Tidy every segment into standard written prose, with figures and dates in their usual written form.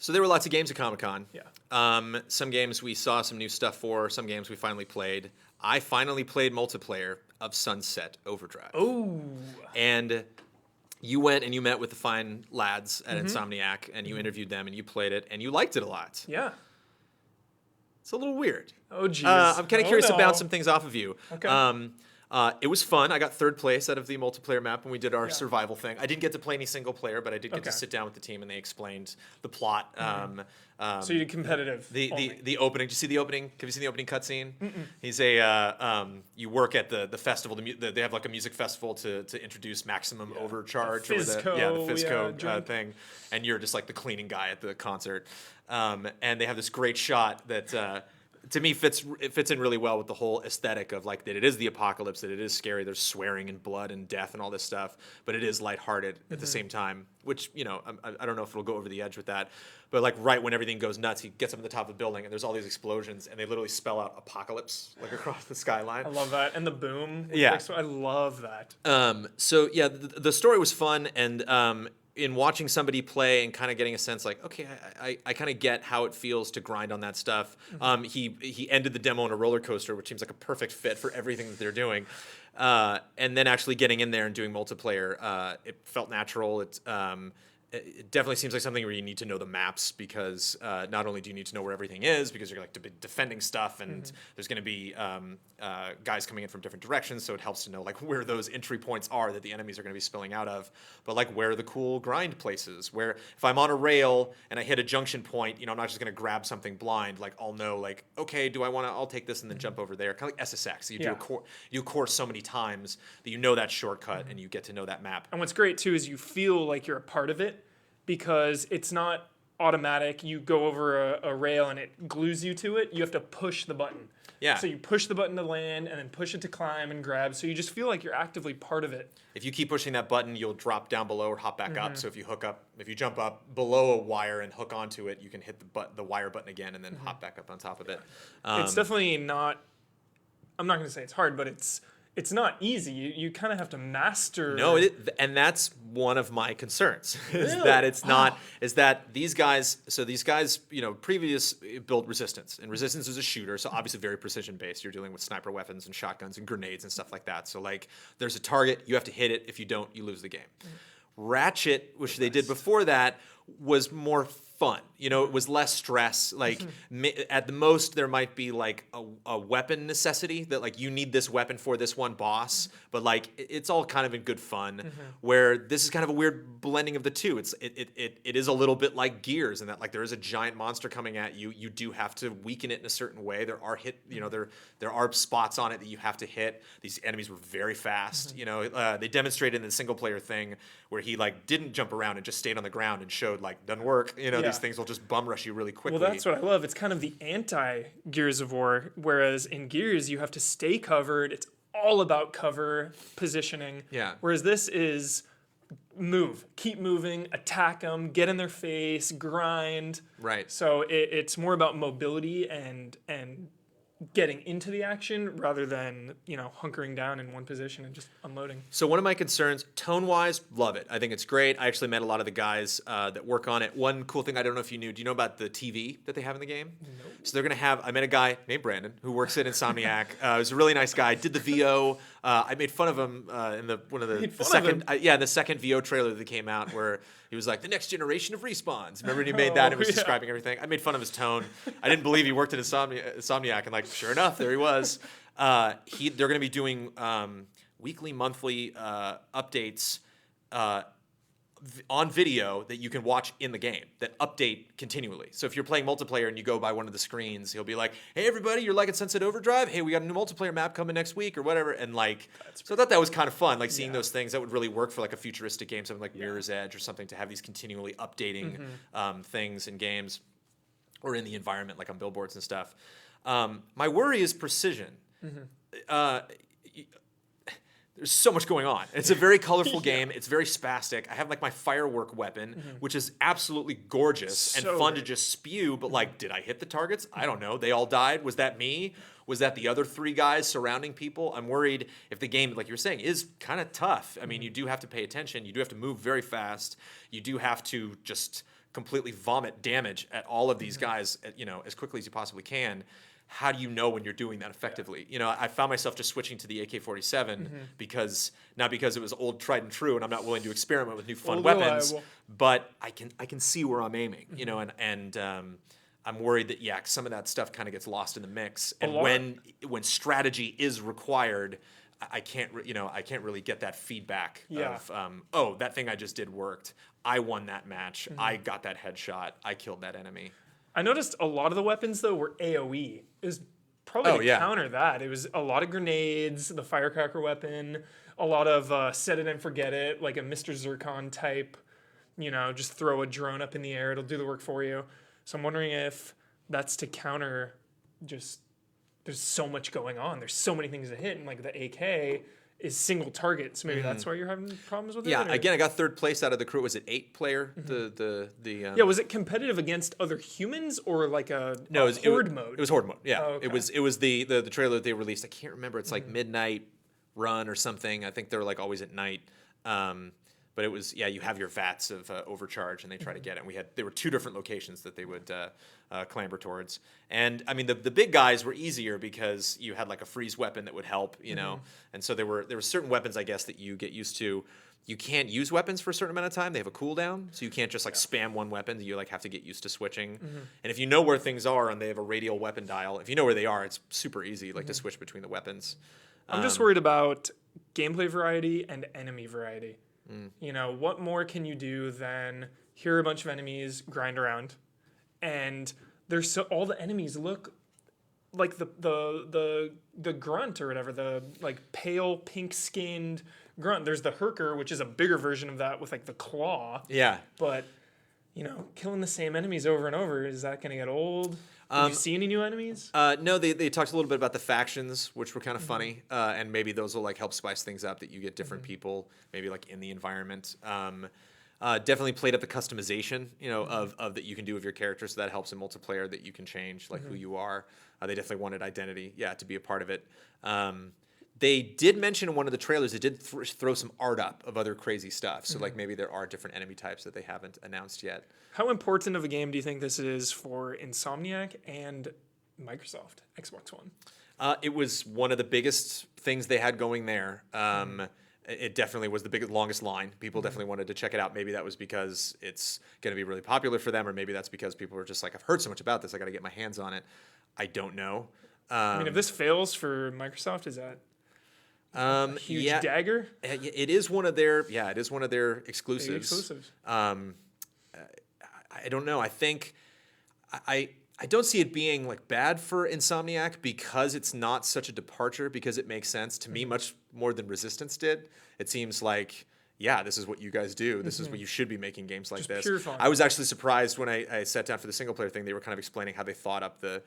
So there were lots of games at Comic-Con. Yeah. Some games we saw some new stuff for. Some games we finally played. I finally played multiplayer of Sunset Overdrive. Oh. And you went and you met with the fine lads at Insomniac, and you interviewed them, and you played it, and you liked it a lot. Yeah. It's a little weird. Oh, geez. I'm kind of curious to bounce some things off of you. Okay. It was fun. I got third place out of the multiplayer map when we did our survival thing. I didn't get to play any single player, but I did get to sit down with the team and they explained the plot. So you did competitive. The opening. Did you see the opening? Have you seen the opening cutscene? He's you work at the festival. They have like a music festival to introduce Maximum Overcharge, the Fizzco thing, and you're just like the cleaning guy at the concert. And they have this great shot that. To me, it fits in really well with the whole aesthetic of like that it is the apocalypse, that it is scary. There's swearing and blood and death and all this stuff, but it is lighthearted at the same time. Which I don't know if it'll go over the edge with that, but like right when everything goes nuts, he gets up at the top of the building and there's all these explosions and they literally spell out apocalypse like across the skyline. I love that, and the boom. Yeah, I love that. So yeah, the story was fun, and in watching somebody play and kind of getting a sense like, okay, I kind of get how it feels to grind on that stuff. He ended the demo on a roller coaster, which seems like a perfect fit for everything that they're doing. And then actually getting in there and doing multiplayer, it felt natural. It definitely seems like something where you need to know the maps because not only do you need to know where everything is because you're like to be defending stuff and there's going to be guys coming in from different directions, so it helps to know like where those entry points are that the enemies are going to be spilling out of, but like where are the cool grind places where if I'm on a rail and I hit a junction point, I'm not just going to grab something blind. Like I'll know like, okay, I'll take this and then jump over there, kind of like SSX. You do a course so many times that you know that shortcut and you get to know that map. And what's great too is you feel like you're a part of it, because it's not automatic. You go over a rail and it glues you to it. You have to push the button. Yeah. So you push the button to land and then push it to climb and grab. So you just feel like you're actively part of it. If you keep pushing that button, you'll drop down below or hop back up. So if you jump up below a wire and hook onto it, you can hit the wire button again and then hop back up on top of it. It's definitely not, I'm not going to say it's hard, but it's not easy. You kind of have to master. No, and that's one of my concerns is Really? that it's not is that these guys previous built Resistance, and Resistance is a shooter, so obviously very precision based. You're dealing with sniper weapons and shotguns and grenades and stuff like that. So like there's a target, you have to hit it. If you don't, you lose the game. Ratchet, which they did before that, was more fun. It was less stress. Like at the most, there might be like a weapon necessity that like you need this weapon for this one boss, but like it's all kind of in good fun. Where this is kind of a weird blending of the two. It is a little bit like Gears in that like there is a giant monster coming at you. You do have to weaken it in a certain way. There are there are spots on it that you have to hit. These enemies were very fast. They demonstrated in the single player thing where he like didn't jump around and just stayed on the ground and showed like doesn't work. These things will just bum rush you really quickly. Well, that's what I love. It's kind of the anti-Gears of War, whereas in Gears you have to stay covered. It's all about cover positioning. Yeah. Whereas this is move, keep moving, attack them, get in their face, grind. Right. So it's more about mobility and getting into the action rather than hunkering down in one position and just unloading. So one of my concerns, tone-wise, love it. I think it's great. I actually met a lot of the guys that work on it. One cool thing I don't know if you knew. Do you know about the TV that they have in the game? Nope. So they're gonna have. I met a guy named Brandon who works at Insomniac. He's a really nice guy. Did the VO. I made fun of him in the second VO trailer that came out where he was like the next generation of respawns. Remember when he made that and was describing everything? I made fun of his tone. I didn't believe he worked at Insomniac, and like sure enough, there he was. They're going to be doing weekly, monthly updates on video that you can watch in the game that update continually. So if you're playing multiplayer and you go by one of the screens, he'll be like, "Hey everybody, you're liking Sunset Overdrive? Hey, we got a new multiplayer map coming next week or whatever." And like, so I thought that was kind of fun, like seeing those things. That would really work for like a futuristic game, something like Mirror's Edge or something, to have these continually updating things in games or in the environment, like on billboards and stuff. My worry is precision. There's so much going on. It's a very colorful game. It's very spastic. I have like my firework weapon, which is absolutely gorgeous and fun to just spew. But like, did I hit the targets? I don't know. They all died. Was that me? Was that the other three guys surrounding people? I'm worried if the game, like you were saying, is kind of tough. I mean, you do have to pay attention. You do have to move very fast. You do have to just completely vomit damage at all of these guys, as quickly as you possibly can. How do you know when you're doing that effectively? I found myself just switching to the AK-47 because not because it was old, tried and true, and I'm not willing to experiment with new fun Old, weapons, reliable. but I can see where I'm aiming, and I'm worried that some of that stuff kind of gets lost in the mix, and when strategy is required, I can't really get that feedback of that thing I just did worked. I won that match. I got that headshot. I killed that enemy. I noticed a lot of the weapons, though, were AoE. It was probably to counter that. It was a lot of grenades, the firecracker weapon, a lot of set it and forget it, like a Mr. Zircon type, just throw a drone up in the air. It'll do the work for you. So I'm wondering if that's to counter just there's so much going on. There's so many things to hit. And like the AK is single target. So maybe that's why you're having problems with it? Yeah, again, I got third place out of the crew. Was it 8-player? Was it competitive against other humans or like a horde mode? It was horde mode. Yeah, Oh, okay. It was the trailer that they released. I can't remember. It's like midnight run or something. I think they're like always at night. But it was you have your vats of overcharge and they try to get it. And there were 2 different locations that they would clamber towards. And I mean the big guys were easier because you had like a freeze weapon that would help, And so there were certain weapons I guess that you get used to. You can't use weapons for a certain amount of time. They have a cooldown, so you can't just like spam one weapon. You like have to get used to switching. And if you know where things are and they have a radial weapon dial, if you know where they are, it's super easy to switch between the weapons. I'm just worried about gameplay variety and enemy variety. What more can you do than here are a bunch of enemies, grind around, and all the enemies look like the grunt or whatever, the like pale pink skinned grunt. There's the Herker, which is a bigger version of that with like the claw. Yeah. But killing the same enemies over and over, is that going to get old? Did you see any new enemies? No, they talked a little bit about the factions, which were kind of funny, and maybe those will like help spice things up. That you get different people, maybe like in the environment. Definitely played up the customization, of that you can do of your character, so that helps in multiplayer. That you can change like who you are. They definitely wanted identity, to be a part of it. They did mention in one of the trailers, they did throw some art up of other crazy stuff. So like maybe there are different enemy types that they haven't announced yet. How important of a game do you think this is for Insomniac and Microsoft, Xbox One? It was one of the biggest things they had going there. It definitely was the biggest, longest line. People definitely wanted to check it out. Maybe that was because it's going to be really popular for them, or maybe that's because people were just like, I've heard so much about this, I got to get my hands on it. I don't know. I mean, if this fails for Microsoft, is that a huge dagger? It is one of their exclusives. Big exclusives. I don't know. I think I don't see it being like bad for Insomniac because it's not such a departure, because it makes sense to me much more than Resistance did. It seems like, this is what you guys do. This is what you should be making games like this. Pure fun. I was actually surprised when I sat down for the single player thing. They were kind of explaining how they thought up the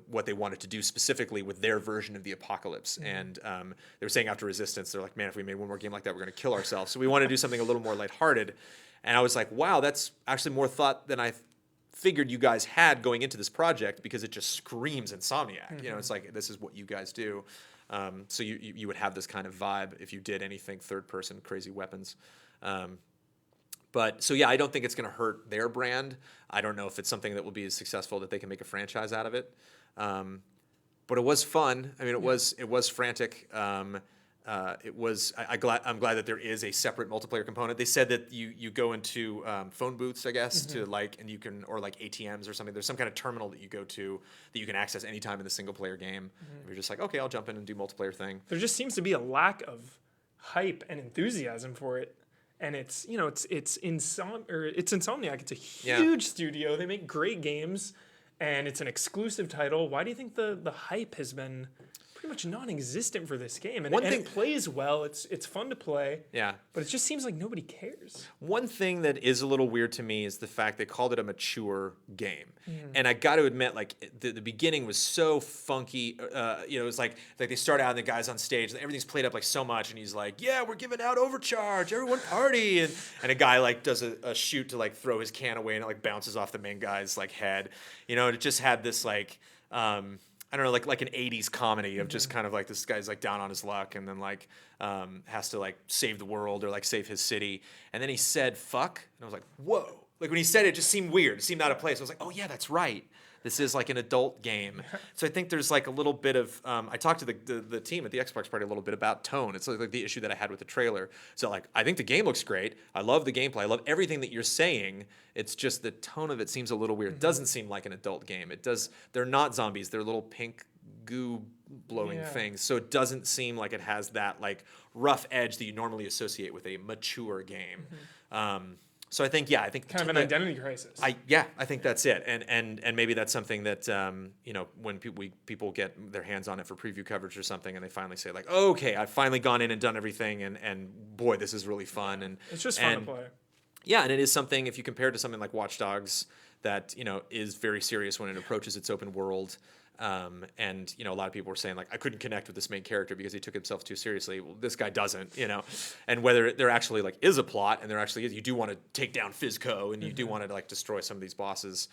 what they wanted to do specifically with their version of the apocalypse. And they were saying after Resistance, they're like, man, if we made one more game like that, we're going to kill ourselves. So we want to do something a little more lighthearted. And I was like, wow, that's actually more thought than I figured you guys had going into this project, because it just screams Insomniac. It's like, this is what you guys do. So you would have this kind of vibe if you did anything third-person crazy weapons. But so I don't think it's going to hurt their brand. I don't know if it's something that will be as successful that they can make a franchise out of it. But it was fun. I mean, it was frantic. I'm glad that there is a separate multiplayer component. They said that you go into phone booths, I guess, to and you can, or like ATMs or something. There's some kind of terminal that you go to that you can access anytime in the single player game. You're just like, okay, I'll jump in and do multiplayer thing. There just seems to be a lack of hype and enthusiasm for it. And it's Insomniac. It's a huge studio. They make great games, and it's an exclusive title. Why do you think the hype has been pretty much non-existent for this game? And it plays well. It's fun to play. Yeah. But it just seems like nobody cares. One thing that is a little weird to me is the fact they called it a mature game. And I got to admit, like the beginning was so funky. It was like they start out and the guy's on stage and everything's played up like so much, and he's like, "Yeah, we're giving out overcharge, everyone party!" And a guy like does a shoot to like throw his can away, and it like bounces off the main guy's like head. And it just had this like. I don't know, like an 80s comedy of just kind of like this guy's like down on his luck and then like has to like save the world or like save his city. And then he said fuck. And I was like, whoa. Like when he said it, it just seemed weird. It seemed out of place. I was like, oh yeah, that's right. This is like an adult game. So I think there's like a little bit of, I talked to the team at the Xbox party a little bit about tone. It's like the issue that I had with the trailer. So like, I think the game looks great. I love the gameplay. I love everything that you're saying. It's just the tone of it seems a little weird. It doesn't seem like an adult game. It does, they're not zombies. They're little pink goo blowing things. So it doesn't seem like it has that like rough edge that you normally associate with a mature game. So I think kind of an identity crisis. I think that's it, and maybe that's something that when people get their hands on it for preview coverage or something, and they finally say like, oh, okay, I've finally gone in and done everything, and boy, this is really fun, and it's just fun to play. Yeah, and it is something if you compare it to something like Watch Dogs that is very serious when it approaches its open world. And a lot of people were saying like I couldn't connect with this main character because he took himself too seriously. Well, this guy doesn't, and whether there actually like is a plot and there actually is, you do want to take down Fizco and you do want to like destroy some of these bosses.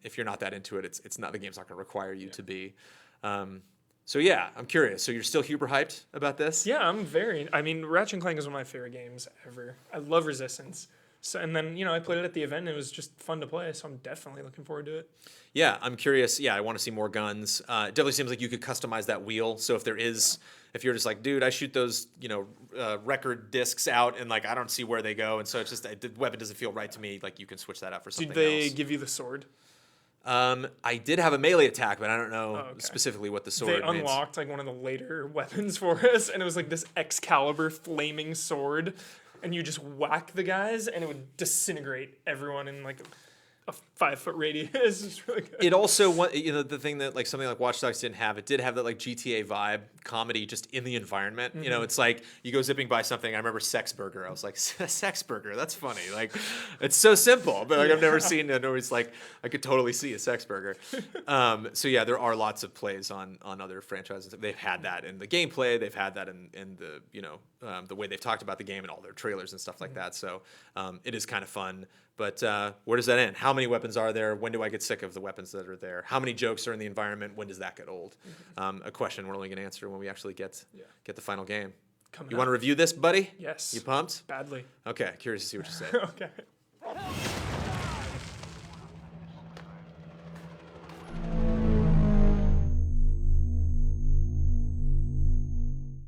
If you're not that into it, it's not, the game's not going to require you to be. So yeah, I'm curious. So you're still super hyped about this? Yeah, I mean, Ratchet and Clank is one of my favorite games ever. I love Resistance. So, and then, I played it at the event and it was just fun to play, so I'm definitely looking forward to it. Yeah, I'm curious. Yeah, I want to see more guns. It definitely seems like you could customize that wheel. So if if you're just like, dude, I shoot those, record discs out and like I don't see where they go, and so it's just the weapon doesn't feel right to me. Like you can switch that out for something else. Did they give you the sword? I did have a melee attack, but I don't know specifically what the sword They unlocked like one of the later weapons for us, and it was like this Excalibur flaming sword. And you just whack the guys, and it would disintegrate everyone in like a 5-foot radius. It's really good. It also, the thing that like something like Watch Dogs didn't have, it did have that like GTA vibe, comedy just in the environment. It's like you go zipping by something. I remember Sex Burger. I was like, Sex Burger, that's funny. Like, it's so simple, but like I've never seen it. It's like I could totally see a Sex Burger. So yeah, there are lots of plays on other franchises. They've had that in the gameplay. They've had that in the the way they've talked about the game and all their trailers and stuff like that. So it is kind of fun. But where does that end? How many weapons are there? When do I get sick of the weapons that are there? How many jokes are in the environment? When does that get old? A question we're only going to answer when we actually get the final game. You want to review this, buddy? Yes. You pumped? Badly. Okay, curious to see what you say. Okay.